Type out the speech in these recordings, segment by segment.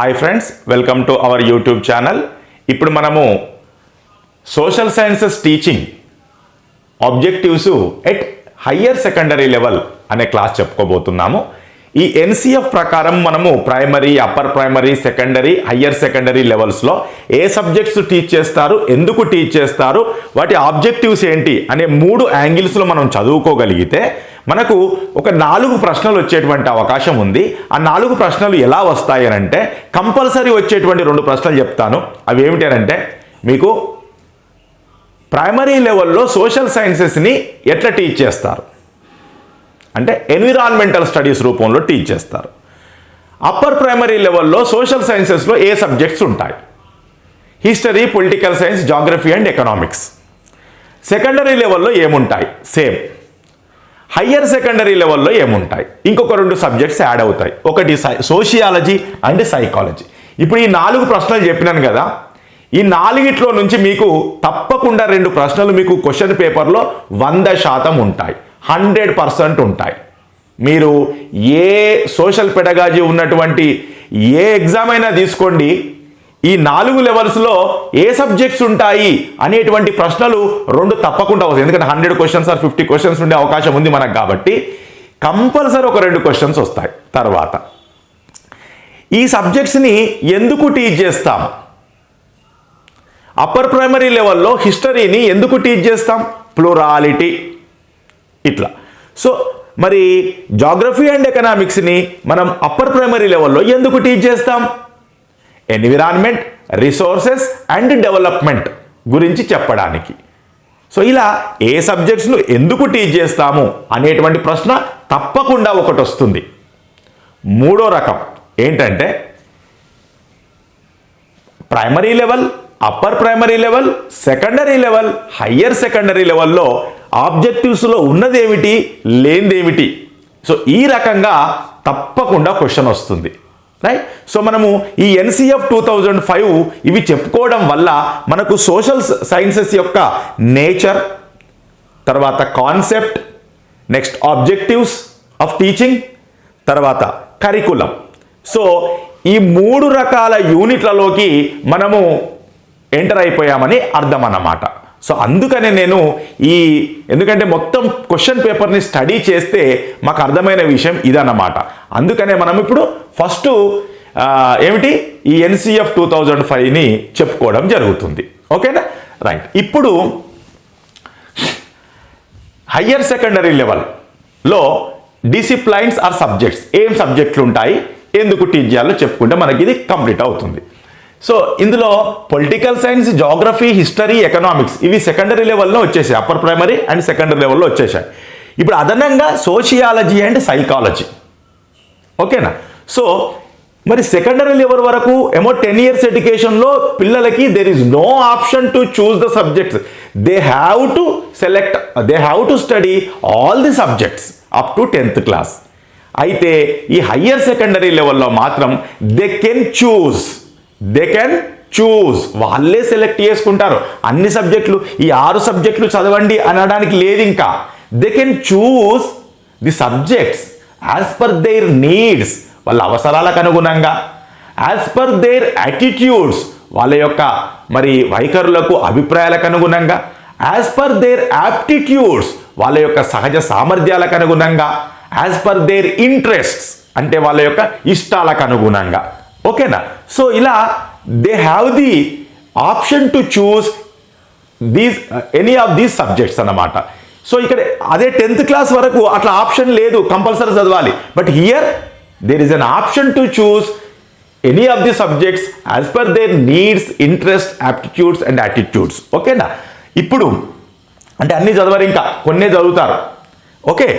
Hi friends, welcome to our YouTube channel. ఇప్పుడు మనము social sciences teaching objectives at higher secondary level అనే class చెప్పుకోబోతున్నాము. ఈ NCF ప్రకారం మనము primary, upper primary, secondary, higher secondary లెవెల్స్లో ఏ subjects teach చేస్తారు, ఎందుకు టీచ్ చేస్తారు, వాటి ఆబ్జెక్టివ్స్ ఏంటి అనే 3 యాంగిల్స్లో మనం చదువుకోగలిగితే మనకు ఒక 4 ప్రశ్నలు వచ్చేటువంటి అవకాశం ఉంది. ఆ 4 ప్రశ్నలు ఎలా వస్తాయి అని అంటే కంపల్సరీ వచ్చేటువంటి 2 ప్రశ్నలు చెప్తాను. అవి ఏమిటి అంటే మీకు ప్రైమరీ లెవెల్లో సోషల్ సైన్సెస్ని ఎట్లా టీచ్ చేస్తారు అంటే ఎన్విరాన్మెంటల్ స్టడీస్ రూపంలో టీచ్ చేస్తారు. అప్పర్ ప్రైమరీ లెవెల్లో సోషల్ సైన్సెస్లో ఏ సబ్జెక్ట్స్ ఉంటాయి? History, political science, geography and economics. Secondary లెవెల్లో ఏముంటాయి? సేమ్. హయ్యర్ సెకండరీ లెవెల్లో ఏముంటాయి? ఇంకొక 2 సబ్జెక్ట్స్ యాడ్ అవుతాయి. ఒకటి సోషియాలజీ అండ్ సైకాలజీ. ఇప్పుడు ఈ 4 ప్రశ్నలు చెప్పినాను కదా, ఈ 4 నుంచి మీకు తప్పకుండా 2 ప్రశ్నలు మీకు క్వశ్చన్ పేపర్లో 100% ఉంటాయి, 100% ఉంటాయి. మీరు ఏ సోషల్ పెడగాజీ ఉన్నటువంటి ఏ ఎగ్జామ్ అయినా తీసుకోండి, ఈ 4 లెవెల్స్లో ఏ సబ్జెక్ట్స్ ఉంటాయి అనేటువంటి ప్రశ్నలు 2 తప్పకుండా వస్తాయి. ఎందుకంటే 100 క్వశ్చన్స్ ఆర్ 50 క్వశ్చన్స్ ఉండే అవకాశం ఉంది మనకు, కాబట్టి కంపల్సరీ ఒక 2 క్వశ్చన్స్ వస్తాయి. తర్వాత ఈ సబ్జెక్ట్స్ని ఎందుకు టీచ్ చేస్తాం? అప్పర్ ప్రైమరీ లెవెల్లో హిస్టరీని ఎందుకు టీచ్ చేస్తాం? ప్లూరాలిటీ ఇట్లా. సో మరి జాగ్రఫీ అండ్ ఎకనామిక్స్ని మనం అప్పర్ ప్రైమరీ లెవెల్లో ఎందుకు టీచ్ చేస్తాం? ఎన్విరాన్మెంట్, రిసోర్సెస్ అండ్ డెవలప్మెంట్ గురించి చెప్పడానికి. సో ఇలా ఏ సబ్జెక్ట్స్ను ఎందుకు టీచ్ చేస్తాము అనేటువంటి ప్రశ్న తప్పకుండా ఒకటి వస్తుంది. 3వ రకం ఏంటంటే primary level, upper primary level, secondary level, higher secondary లెవెల్లో ఆబ్జెక్టివ్స్లో ఉన్నదేమిటి, లేనిదేమిటి. సో ఈ రకంగా తప్పకుండా క్వశ్చన్ వస్తుంది, రైట్? సో మనము ఈ ఎన్సిఎఫ్ 2005 ఇవి చెప్పుకోవడం వల్ల మనకు సోషల్ సైన్సెస్ యొక్క నేచర్, తర్వాత concept, next objectives of teaching, తర్వాత కరికులం. సో ఈ 3 రకాల యూనిట్లలోకి మనము ఎంటర్ అయిపోయామని అర్థం అన్నమాట. సో అందుకనే నేను ఎందుకంటే మొత్తం క్వశ్చన్ పేపర్ని స్టడీ చేస్తే మాకు అర్థమైన విషయం ఇదన్నమాట. అందుకనే మనం ఇప్పుడు ఫస్ట్ ఏమిటి ఈ ఎన్సిఎఫ్ 2005ని చెప్పుకోవడం జరుగుతుంది. ఓకేనా, రైట్. ఇప్పుడు హయ్యర్ సెకండరీ లెవెల్లో డిసిప్లైన్స్ ఆర్ సబ్జెక్ట్స్, ఏం సబ్జెక్టులు ఉంటాయి, ఎందుకు టీచ్ చేయాలో చెప్పుకుంటే మనకి ఇది కంప్లీట్ అవుతుంది. సో ఇందులో political science, geography, history, economics ఇవి సెకండరీ లెవెల్లో వచ్చేసాయి, అప్పర్ ప్రైమరీ అండ్ సెకండరీ లెవెల్లో వచ్చేసాయి. ఇప్పుడు అదనంగా సోషియాలజీ అండ్ సైకాలజీ. ఓకేనా. సో మరి సెకండరీ లెవెల్ వరకు ఏమో 10 years ఎడ్యుకేషన్లో పిల్లలకి there is no option to choose the subjects, they have to select, they have to study all the subjects up to 10th class. అయితే ఈ హయ్యర్ సెకండరీ లెవెల్లో మాత్రం దే కెన్ చూస్, వాళ్ళే select చేసుకుంటారు. అన్ని సబ్జెక్టులు, ఈ 6 సబ్జెక్టులు చదవండి అనడానికి లేదు. ఇంకా they can choose the subjects as per their needs, వాళ్ళ అవసరాలకు అనుగుణంగా, యాజ్ పర్ దేర్ యాటిట్యూడ్స్, వాళ్ళ యొక్క మరి వైఖరులకు, అభిప్రాయాలకు అనుగుణంగా, యాజ్ పర్ దేర్ యాప్టిట్యూడ్స్, వాళ్ళ యొక్క సహజ సామర్థ్యాలకు అనుగుణంగా, యాజ్ పర్ దేర్ ఇంట్రెస్ట్స్ అంటే వాళ్ళ యొక్క ఇష్టాలకు అనుగుణంగా. ఓకేనా. సో ఇలా they have the option to choose these any of these subjects అన్నమాట. సో ఇక్కడ అదే 10th class వరకు అట్లా ఆప్షన్ లేదు, కంపల్సరీ చదవాలి. But here there is an option to choose any of the subjects as per their needs, interest, aptitudes and attitudes. ఓకేనా. ఇప్పుడు అంటే అన్నీ చదవరు, ఇంకా కొన్నే చదువుతారు. ఓకే.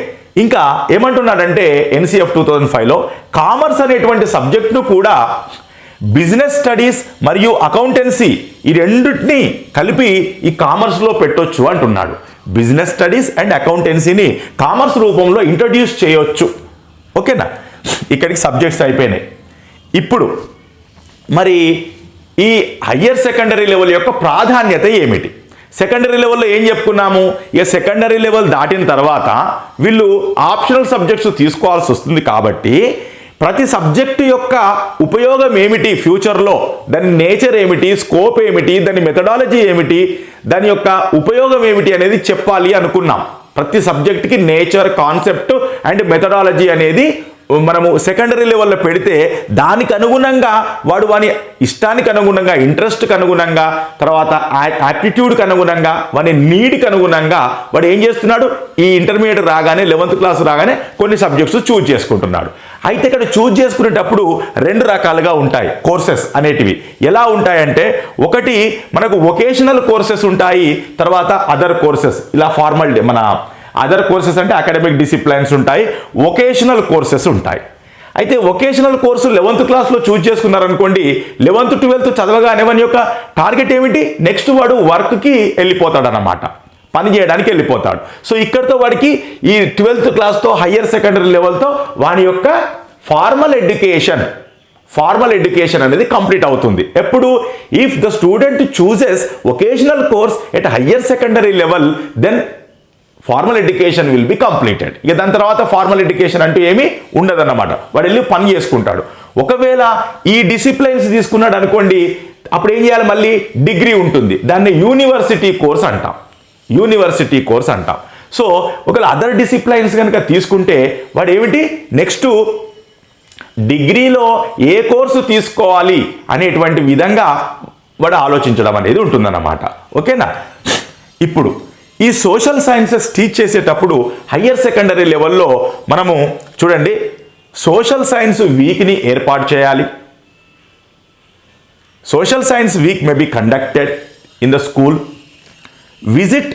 ఇంకా ఏమంటున్నాడంటే ఎన్సిఎఫ్ 2005లో కామర్స్ అనేటువంటి సబ్జెక్ట్ను కూడా బిజినెస్ స్టడీస్ మరియు అకౌంటెన్సీ ఈ రెండింటిని కలిపి ఈ కామర్స్లో పెట్టొచ్చు అంటున్నాడు. బిజినెస్ స్టడీస్ అండ్ అకౌంటెన్సీని కామర్స్ రూపంలో ఇంట్రడ్యూస్ చేయొచ్చు. ఓకేనా. ఇక్కడికి సబ్జెక్ట్స్ అయిపోయినాయి. ఇప్పుడు మరి ఈ హయ్యర్ సెకండరీ లెవెల్ యొక్క ప్రాధాన్యత ఏమిటి? సెకండరీ లెవెల్లో ఏం చెప్పుకున్నాము? ఇక సెకండరీ లెవెల్ దాటిన తర్వాత వీళ్ళు ఆప్షనల్ సబ్జెక్ట్స్ తీసుకోవాల్సి వస్తుంది. కాబట్టి ప్రతి సబ్జెక్టు యొక్క ఉపయోగం ఏమిటి ఫ్యూచర్లో, దాని నేచర్ ఏమిటి, స్కోప్ ఏమిటి, దాని మెథడాలజీ ఏమిటి, దాని యొక్క ఉపయోగం ఏమిటి అనేది చెప్పాలి అనుకున్నాం. ప్రతి సబ్జెక్ట్కి నేచర్, కాన్సెప్ట్ అండ్ మెథడాలజీ అనేది మనము సెకండరీ లెవెల్లో పెడితే దానికి అనుగుణంగా వాని ఇష్టానికి అనుగుణంగా, ఇంట్రెస్ట్కి అనుగుణంగా, తర్వాత యాప్టిట్యూడ్కి అనుగుణంగా, వాని నీడ్కి అనుగుణంగా వాడు ఏం చేస్తున్నాడు, ఈ ఇంటర్మీడియట్ రాగానే 11th క్లాస్ రాగానే కొన్ని సబ్జెక్ట్స్ చూజ్ చేసుకుంటున్నాడు. అయితే ఇక్కడ చూజ్ చేసుకునేటప్పుడు 2 రకాలుగా ఉంటాయి కోర్సెస్ అనేటివి. ఎలా ఉంటాయంటే, ఒకటి మనకు వొకేషనల్ కోర్సెస్ ఉంటాయి, తర్వాత అదర్ కోర్సెస్, ఇలా ఫార్మల్ మన అదర్ కోర్సెస్ అంటే అకాడమిక్ డిసిప్లైన్స్ ఉంటాయి, వొకేషనల్ కోర్సెస్ ఉంటాయి. అయితే వొకేషనల్ కోర్సు 11th క్లాస్లో చూజ్ చేసుకున్నారనుకోండి, 11th 12th చదవగానే వాని యొక్క టార్గెట్ ఏమిటి, నెక్స్ట్ వాడు వర్క్కి వెళ్ళిపోతాడు అన్నమాట, పని చేయడానికి వెళ్ళిపోతాడు. సో ఇక్కడితో వాడికి ఈ 12th క్లాస్తో హయ్యర్ సెకండరీ లెవెల్తో వాని యొక్క ఫార్మల్ ఎడ్యుకేషన్ అనేది కంప్లీట్ అవుతుంది. ఎప్పుడు, if the student chooses vocational course at higher secondary level, then formal education will be completed. ఇక దాని తర్వాత ఫార్మల్ ఎడ్యుకేషన్ అంటూ ఏమీ ఉండదన్నమాట, వాడు వెళ్ళి పని చేసుకుంటాడు. ఒకవేళ ఈ డిసిప్లైన్స్ తీసుకున్నాడు అనుకోండి, అప్పుడు ఏం చేయాలి, మళ్ళీ డిగ్రీ ఉంటుంది, దాన్ని యూనివర్సిటీ కోర్స్ అంటాం. సో ఒకవేళ అదర్ డిసిప్లైన్స్ కనుక తీసుకుంటే వాడు ఏమిటి, నెక్స్ట్ డిగ్రీలో ఏ కోర్సు తీసుకోవాలి అనేటువంటి విధంగా వాడు ఆలోచించడం అనేది ఉంటుందన్నమాట. ఓకేనా. ఇప్పుడు ఈ సోషల్ సైన్సెస్ టీచ్ చేసేటప్పుడు హయ్యర్ సెకండరీ లెవెల్లో మనము చూడండి, సోషల్ సైన్స్ వీక్ని ఏర్పాటు చేయాలి. Social science week may be conducted in the school. Visit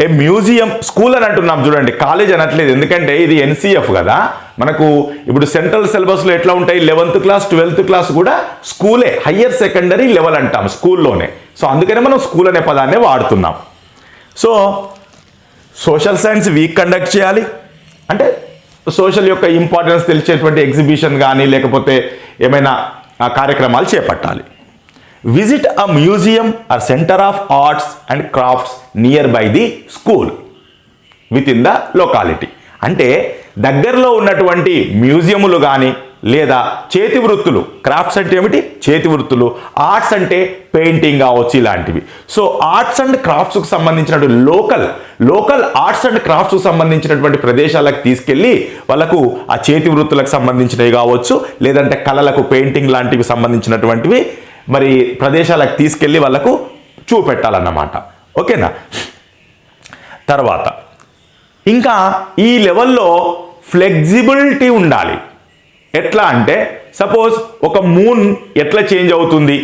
A museum. School అని అంటున్నాం చూడండి, కాలేజ్ అనట్లేదు, ఎందుకంటే ఇది ఎన్సీఎఫ్ కదా. మనకు ఇప్పుడు సెంట్రల్ సిలబస్లో ఎట్లా ఉంటాయి, 11th క్లాస్ 12th క్లాస్ కూడా స్కూలే, హయ్యర్ సెకండరీ లెవెల్ అంటాం స్కూల్లోనే. సో అందుకనే మనం స్కూల్ అనే పదాన్ని వాడుతున్నాం. So social science week conduct చేయాలి, అంటే సోషల్ యొక్క ఇంపార్టెన్స్ తెలిసేటువంటి ఎగ్జిబిషన్ కానీ లేకపోతే ఏమైనా కార్యక్రమాలు చేపట్టాలి. Visit a museum or centre of arts and crafts nearby the school within the locality. అంటే దగ్గరలో ఉన్నటువంటి మ్యూజియంలు కానీ లేదా చేతి వృత్తులు, క్రాఫ్ట్స్ అంటే ఏమిటి, చేతి వృత్తులు, ఆర్ట్స్ అంటే పెయింటింగ్ కావచ్చు ఇలాంటివి. సో ఆర్ట్స్ అండ్ క్రాఫ్ట్స్కు సంబంధించినటువంటి లోకల్ ఆర్ట్స్ అండ్ క్రాఫ్ట్స్కు సంబంధించినటువంటి ప్రదేశాలకు తీసుకెళ్ళి వాళ్ళకు ఆ చేతి వృత్తులకు సంబంధించినవి కావచ్చు, లేదంటే కళలకు, పెయింటింగ్ లాంటివి సంబంధించినటువంటివి మరి ప్రదేశాలకు తీసుకెళ్ళి వాళ్ళకు చూపెట్టాలన్నమాట. ఓకేనా. తర్వాత ఇంకా ఈ లెవెల్లో ఫ్లెక్సిబిలిటీ ఉండాలి. ఎట్లా అంటే, సపోజ్ ఒక మూన్ ఎట్లా చేంజ్ అవుతుంది,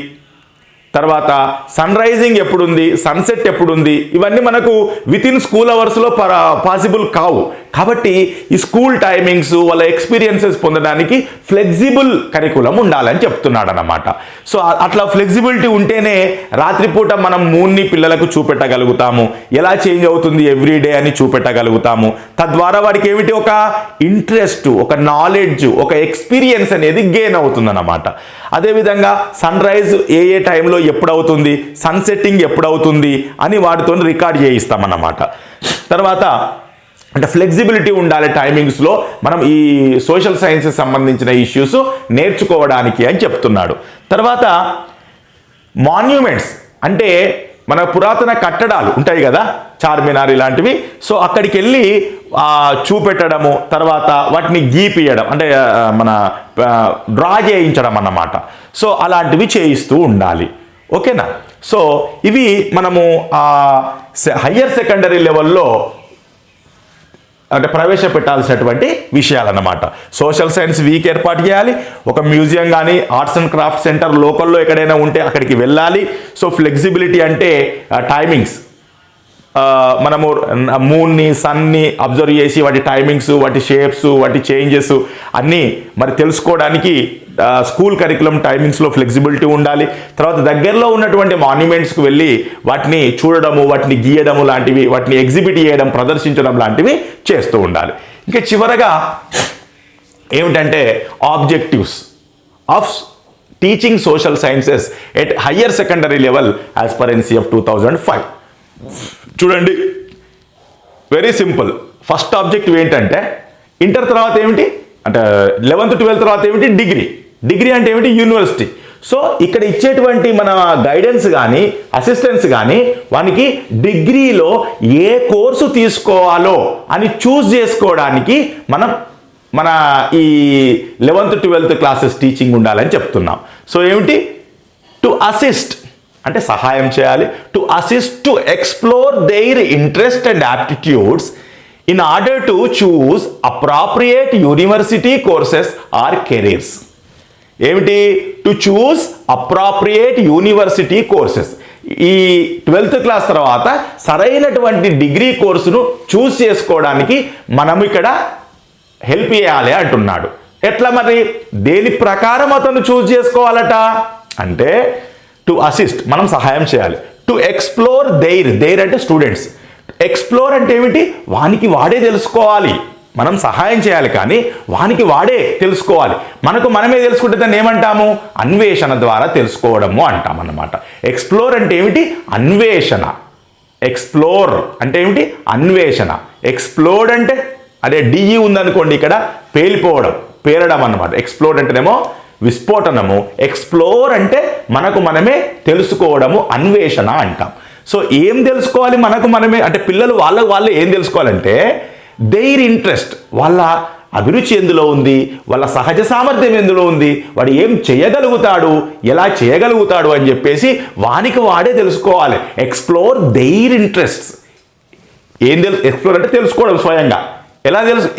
తర్వాత సన్ రైజింగ్ ఎప్పుడుంది, సన్సెట్ ఎప్పుడుంది, ఇవన్నీ మనకు విత్ ఇన్ స్కూల్ అవర్స్లో పాసిబుల్ కావు. కాబట్టి ఈ స్కూల్ టైమింగ్స్, వాళ్ళ ఎక్స్పీరియన్సెస్ పొందడానికి ఫ్లెక్సిబుల్ కరికులం ఉండాలని చెప్తున్నాడు అన్నమాట. సో అట్లా ఫ్లెక్సిబిలిటీ ఉంటేనే రాత్రిపూట మనం మూన్ని పిల్లలకు చూపెట్టగలుగుతాము, ఎలా చేంజ్ అవుతుంది ఎవ్రీడే అని చూపెట్టగలుగుతాము. తద్వారా వాడికి ఏమిటి, ఒక ఇంట్రెస్ట్, ఒక నాలెడ్జ్, ఒక ఎక్స్పీరియన్స్ అనేది గెయిన్ అవుతుందన్నమాట. అదేవిధంగా సన్ రైజ్ ఏ టైంలో ఎప్పుడవుతుంది, సన్సెట్టింగ్ ఎప్పుడవుతుంది అని వాటితో రికార్డ్ చేయిస్తామన్నమాట. తర్వాత అంటే ఫ్లెక్సిబిలిటీ ఉండాలి టైమింగ్స్లో మనం ఈ సోషల్ సైన్సెస్ సంబంధించిన ఇష్యూస్ నేర్చుకోవడానికి అని చెప్తున్నాడు. తర్వాత మాన్యుమెంట్స్ అంటే మన పురాతన కట్టడాలు ఉంటాయి కదా, చార్మినార్ ఇలాంటివి. సో అక్కడికి వెళ్ళి చూపెట్టడము, తర్వాత వాటిని గీపియడం అంటే మన డ్రా చేయించడం అన్నమాట. సో అలాంటివి చేయిస్తూ ఉండాలి. ఓకేనా. సో ఇవి మనము హయ్యర్ సెకండరీ లెవెల్లో అంటే ప్రవేశపెట్టాల్సినటువంటి విషయాలన్నమాట. సోషల్ సైన్స్ వీక్ ఏర్పాటు చేయాలి, ఒక మ్యూజియం కానీ ఆర్ట్స్ అండ్ క్రాఫ్ట్ సెంటర్ లోకల్లో ఎక్కడైనా ఉంటే అక్కడికి వెళ్ళాలి. సో ఫ్లెక్సిబిలిటీ అంటే టైమింగ్స్, మనము మూన్ని, సన్ని అబ్జర్వ్ చేసి వాటి టైమింగ్స్, వాటి షేప్స్, వాటి చేంజెస్ అన్నీ మరి తెలుసుకోవడానికి స్కూల్ కరికులం టైమింగ్స్లో ఫ్లెక్సిబిలిటీ ఉండాలి. తర్వాత దగ్గరలో ఉన్నటువంటి మాన్యుమెంట్స్కి వెళ్ళి వాటిని చూడడము, వాటిని గీయడము లాంటివి, వాటిని ఎగ్జిబిట్ చేయడం, ప్రదర్శించడం లాంటివి చేస్తూ ఉండాలి. ఇంకా చివరగా ఏమిటంటే objectives of teaching social sciences at higher secondary level as per NCF 2005. చూడండి, వెరీ సింపుల్. ఫస్ట్ ఆబ్జెక్టివ్ ఏంటంటే ఇంటర్ తర్వాత ఏమిటి, అంటే 11th 12th తర్వాత ఏమిటి డిగ్రీ అంటే ఏమిటి యూనివర్సిటీ. సో ఇక్కడ ఇచ్చేటువంటి మన గైడెన్స్ కానీ అసిస్టెన్స్ కానీ వానికి డిగ్రీలో ఏ కోర్సు తీసుకోవాలో అని చూస్ చేసుకోవడానికి మన ఈ 11th 12th క్లాసెస్ టీచింగ్ ఉండాలని చెప్తున్నాం. సో ఏమిటి, టు అసిస్ట్ అంటే సహాయం చేయాలి, to assist to explore their interest and aptitudes in order to choose appropriate university courses or careers. ఏమిటి, to choose appropriate university courses. ఈ 12th క్లాస్ తర్వాత సరైనటువంటి డిగ్రీ కోర్సును చూస్ చేసుకోవడానికి మనం ఇక్కడ హెల్ప్ చేయాలి అంటున్నాడు. ఎట్లా మరి, దేని ప్రకారం అతను చూస్ చేసుకోవాలట అంటే టు అసిస్ట్ మనం సహాయం చేయాలి, టు ఎక్స్ప్లోర్ దెయిర్ అంటే స్టూడెంట్స్, ఎక్స్ప్లోర్ అంటే ఏమిటి, వానికి వాడే తెలుసుకోవాలి, మనం సహాయం చేయాలి కానీ వానికి వాడే తెలుసుకోవాలి. మనకు మనమే తెలుసుకుంటే దాన్ని ఏమంటాము, అన్వేషణ ద్వారా తెలుసుకోవడము అంటాం అన్నమాట. ఎక్స్ప్లోర్ అంటే ఏమిటి, అన్వేషణ. ఎక్స్ప్లోర్ అంటే ఏమిటి, అన్వేషణ. ఎక్స్ప్లోర్డ్ అంటే అదే డిఈ ఉందనుకోండి ఇక్కడ పేరడం అన్నమాట. ఎక్స్ప్లోర్డ్ అంటేనేమో విస్ఫోటనము, ఎక్స్ప్లోర్ అంటే మనకు మనమే తెలుసుకోవడము, అన్వేషణ అంటాం. సో ఏం తెలుసుకోవాలి మనకు మనమే అంటే పిల్లలు వాళ్ళే ఏం తెలుసుకోవాలంటే దెయిర్ ఇంట్రెస్ట్, వాళ్ళ అభిరుచి ఎందులో ఉంది, వాళ్ళ సహజ సామర్థ్యం ఎందులో ఉంది, వాడు ఏం చేయగలుగుతాడు, ఎలా చేయగలుగుతాడు అని చెప్పేసి వానికి వాడే తెలుసుకోవాలి. Explore their interests. ఎక్స్ప్లోర్ అంటే తెలుసుకోవడం స్వయంగా.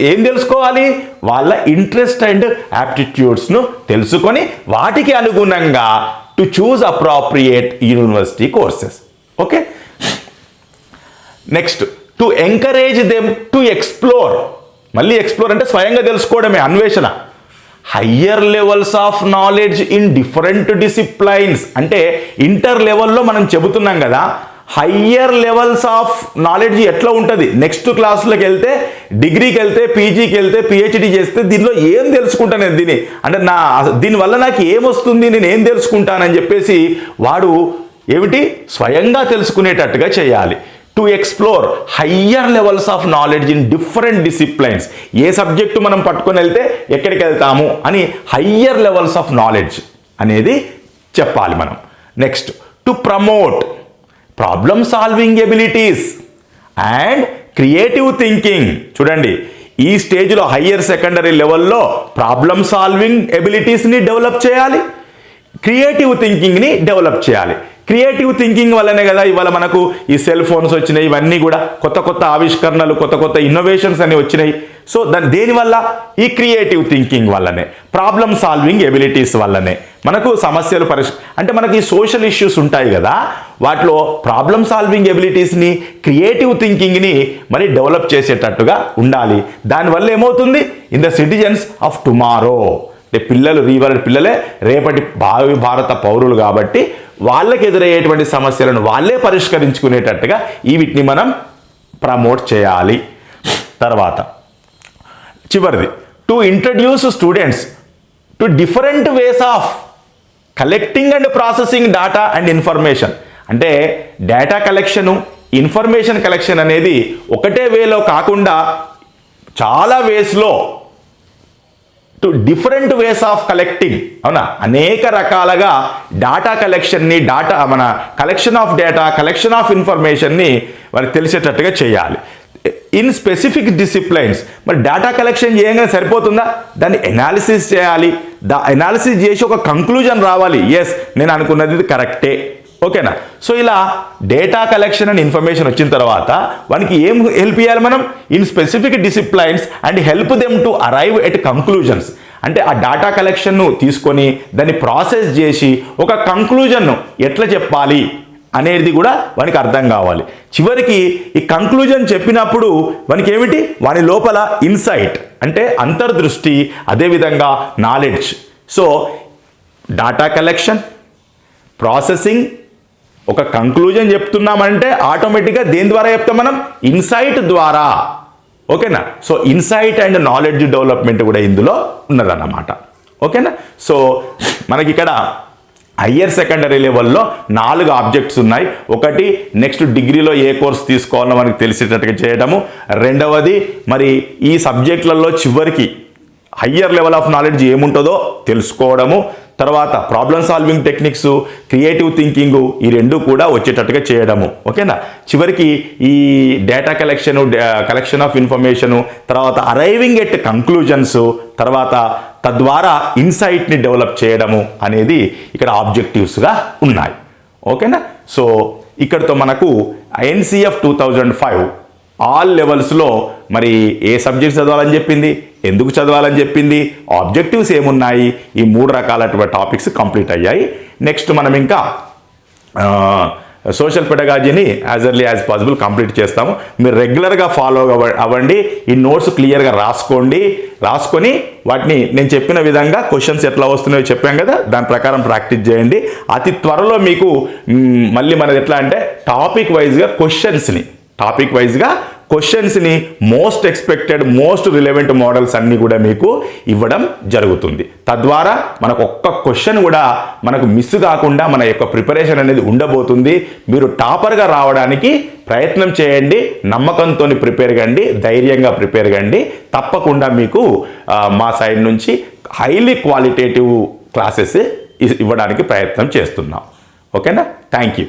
ఏం తెలుసుకోవాలి, వాళ్ళ ఇంట్రెస్ట్ అండ్ యాప్టిట్యూడ్స్ను తెలుసుకొని వాటికి అనుగుణంగా to choose appropriate university courses. Okay, next to encourage them to explore. మళ్ళీ ఎక్స్ప్లోర్ అంటే స్వయంగా తెలుసుకోవడమే, అన్వేషణ. Higher levels of knowledge in different disciplines అంటే ఇంటర్ లెవెల్లో మనం చెబుతున్నాం కదా, హయ్యర్ లెవెల్స్ ఆఫ్ నాలెడ్జ్ ఎట్లా ఉంటుంది, నెక్స్ట్ క్లాసులకు వెళ్తే, డిగ్రీకి వెళ్తే, పీజీకి వెళ్తే, పిహెచ్డి చేస్తే దీనిలో ఏం తెలుసుకుంటాను నేను, దీనివల్ల నాకు ఏమొస్తుంది, నేను ఏం తెలుసుకుంటానని చెప్పేసి వాడు ఏమిటి స్వయంగా తెలుసుకునేటట్టుగా చేయాలి. To explore higher levels of knowledge in different disciplines. A subject మనం పట్టుకొని వెళ్తే ఎక్కడికి వెళ్తాము అని హయ్యర్ లెవెల్స్ ఆఫ్ నాలెడ్జ్ అనేది చెప్పాలి మనం. Next to promote problem solving abilities and creative thinking. చూడండి, ఈ స్టేజ్లో హయ్యర్ సెకండరీ లెవెల్లో ప్రాబ్లమ్ సాల్వింగ్ ఎబిలిటీస్ని డెవలప్ చేయాలి, క్రియేటివ్ థింకింగ్ని డెవలప్ చేయాలి. క్రియేటివ్ థింకింగ్ వల్లనే కదా ఇవాళ మనకు ఈ సెల్ ఫోన్స్ వచ్చినాయి, ఇవన్నీ కూడా కొత్త ఆవిష్కరణలు, కొత్త ఇన్నోవేషన్స్ అన్ని వచ్చినాయి. సో దేనివల్ల, ఈ క్రియేటివ్ థింకింగ్ వల్లనే, ప్రాబ్లమ్ సాల్వింగ్ ఎబిలిటీస్ వల్లనే మనకు సమస్యలు అంటే మనకి ఈ సోషల్ ఇష్యూస్ ఉంటాయి కదా, వాటిలో ప్రాబ్లమ్ సాల్వింగ్ ఎబిలిటీస్ని, క్రియేటివ్ థింకింగ్ని మరి డెవలప్ చేసేటట్టుగా ఉండాలి. దానివల్ల ఏమవుతుంది, in the citizens of tomorrow అంటే పిల్లలే రేపటి భారత పౌరులు కాబట్టి వాళ్ళకి ఎదురయ్యేటువంటి సమస్యలను వాళ్ళే పరిష్కరించుకునేటట్టుగా వీటిని మనం ప్రమోట్ చేయాలి. తర్వాత చివరిది, to introduce students to different ways of collecting and processing data and information. అంటే డేటా కలెక్షను, ఇన్ఫర్మేషన్ కలెక్షన్ అనేది ఒకటే వేలో కాకుండా చాలా వేస్లో, to different ways of collecting, అవునా, అనేక రకాలుగా డేటా కలెక్షన్ని, మన collection of data, collection of ఇన్ఫర్మేషన్ని వారికి తెలిసేటట్టుగా చేయాలి. In specific disciplines. మరి డేటా కలెక్షన్ చేయగానే సరిపోతుందా, దాన్ని ఎనాలిసిస్ చేయాలి, ఎనాలిసిస్ చేసి ఒక కంక్లూజన్ రావాలి, ఎస్ నేను అనుకున్నది ఇది కరెక్టే, ఓకేనా. సో ఇలా డేటా కలెక్షన్ అండ్ ఇన్ఫర్మేషన్ వచ్చిన తర్వాత వానికి ఏం హెల్ప్ చేయాలి మనం, in specific disciplines and help them to arrive at conclusions. అంటే ఆ డేటా కలెక్షన్ను తీసుకొని దాన్ని ప్రాసెస్ చేసి ఒక కంక్లూజన్ను ఎట్లా చెప్పాలి అనేది కూడా వానికి అర్థం కావాలి. చివరికి ఈ కంక్లూజన్ చెప్పినప్పుడు వానికి ఏమిటి, వాని లోపల ఇన్సైట్ అంటే అంతర్దృష్టి, అదేవిధంగా knowledge. So data collection, processing, ఒక కంక్లూజన్ చెప్తున్నామంటే ఆటోమేటిక్గా దేని ద్వారా చెప్తాం మనం, ఇన్సైట్ ద్వారా, ఓకేనా. So insight and knowledge development కూడా ఇందులో ఉన్నదన్నమాట, ఓకేనా. సో మనకి ఇక్కడ హయ్యర్ సెకండరీ లెవెల్లో 4 ఆబ్జెక్ట్స్ ఉన్నాయి. ఒకటి నెక్స్ట్ డిగ్రీలో ఏ కోర్స్ తీసుకోవాలో మనకి తెలిసేటట్టుగా చేయడము, రెండవది మరి ఈ సబ్జెక్టులలో చివరికి హయ్యర్ లెవెల్ ఆఫ్ నాలెడ్జ్ ఏముంటుందో తెలుసుకోవడము, తర్వాత problem solving techniques, creative thinking, ఈ రెండు కూడా వచ్చేటట్టుగా చేయడము. ఓకేనా? చివరికి ఈ డేటా కలెక్షన్ ఆఫ్ ఇన్ఫర్మేషను, తర్వాత అరైవింగ్ ఎట్ కంక్లూజన్స్, తర్వాత తద్వారా ఇన్సైట్ని డెవలప్ చేయడము అనేది ఇక్కడ ఆబ్జెక్టివ్స్గా ఉన్నాయి. ఓకేనా? సో ఇక్కడితో మనకు ఎన్సిఎఫ్ 2005 ఆల్ లెవెల్స్లో మరి ఏ సబ్జెక్ట్స్ చదవాలని చెప్పింది, ఎందుకు చదవాలని చెప్పింది, ఆబ్జెక్టివ్స్ ఏమున్నాయి, ఈ 3 రకాలటువంటి టాపిక్స్ కంప్లీట్ అయ్యాయి. నెక్స్ట్ మనం ఇంకా సోషల్ పెడగాజీని as early as possible complete చేస్తాము. మీరు రెగ్యులర్గా ఫాలో అవ్వండి, ఈ నోట్స్ క్లియర్గా రాసుకొని వాటిని నేను చెప్పిన విధంగా క్వశ్చన్స్ ఎట్లా వస్తున్నాయో చెప్పాం కదా, దాని ప్రకారం ప్రాక్టీస్ చేయండి. అతి త్వరలో మీకు మళ్ళీ మనది ఎట్లా అంటే టాపిక్ వైజ్గా క్వశ్చన్స్ని most expected, most relevant models అన్నీ కూడా మీకు ఇవ్వడం జరుగుతుంది. తద్వారా మనకు ఒక్క క్వశ్చన్ కూడా మనకు మిస్ కాకుండా మన యొక్క ప్రిపరేషన్ అనేది ఉండబోతుంది. మీరు టాపర్గా రావడానికి ప్రయత్నం చేయండి, నమ్మకంతో ప్రిపేర్ కండి, ధైర్యంగా ప్రిపేర్ కండి. తప్పకుండా మీకు మా సైడ్ నుంచి హైలీ క్వాలిటేటివ్ క్లాసెస్ ఇవ్వడానికి ప్రయత్నం చేస్తున్నాం. ఓకేనా? Thank you.